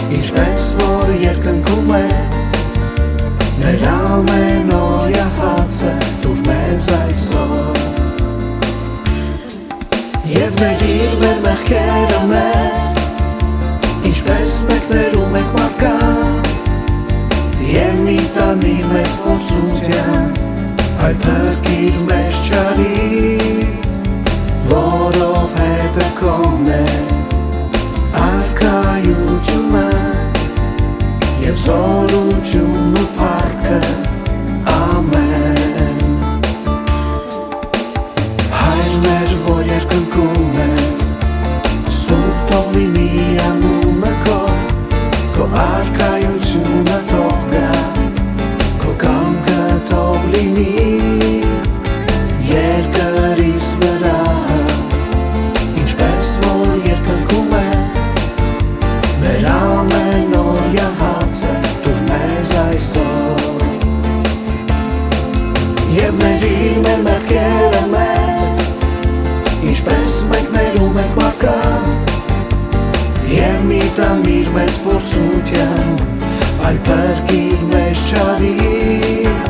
Ինչպես որ երկնքում է մեր ամեն օրյա հացը տուր մեզ այսօր Եվ ներիր մեր մեղքերը մեզ Ինչպես մեկներում եք մարդկանց Եվ մի տանիր մեզ փորձության Այլ փրկիր մեզ չարից Որովհետև քոն է Արքայությունը Եվ զորությունն ու փառքը Ամեն Հայր մեր, որ երկնքում ես Սուրբ թող լինի անունը քո Քո արքայությունը թող գա Քո կամքը թող լինի Երկրիս վրա Ինչպես որ երկնքում է Մեր ամեն օրյա հացը տուր մեզ այսօր Եվ ներիր մեր մեղքերը մեզ Ինչպես մեկներում եք մարդկանց Եվ մի տանիր մեզ փորձության Այլ փրկիր մեզ չարից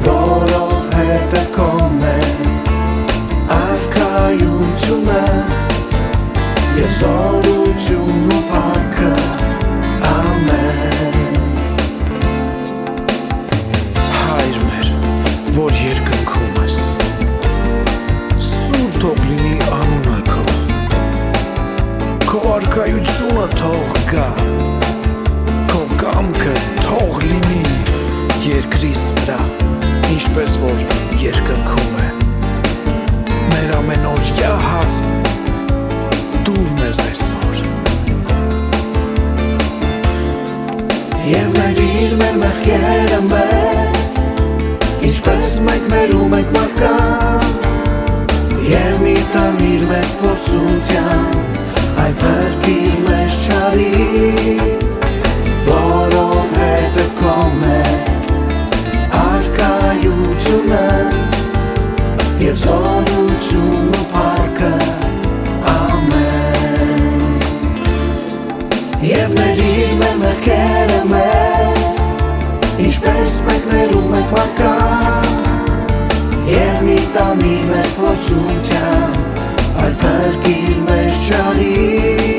Որովհետև քոն է Արքայությունը Եվ զորությունն ու փառքը Ամեն Հայր մեր, որ երկնքում ես Սուրբ թող լինի անունը քո Քո արքայությունը թող գա Քո կամքը թող լինի երկրիս վրա Ինչպես որ երկնքում է Մեր ամեն օրյա հաց Տուր մեզ այսօր Եվ ներիր մեր մեղքերը մեզ Ինչպես մեկներում եք մարդկանց Եվ մի տանիր մեզ փորձության Այլ փրկիր մեզ չարից Որովհետև քոն է Արքայությունը Եվ զորությունն ու փառքը Ամեն Եվ ներիր մեր մեղքերը մեզ Ինչպես մեկներում եք մարդկանց Եվ մի տանիր մեզ փորձության Այլ փրկիր մեզ չարից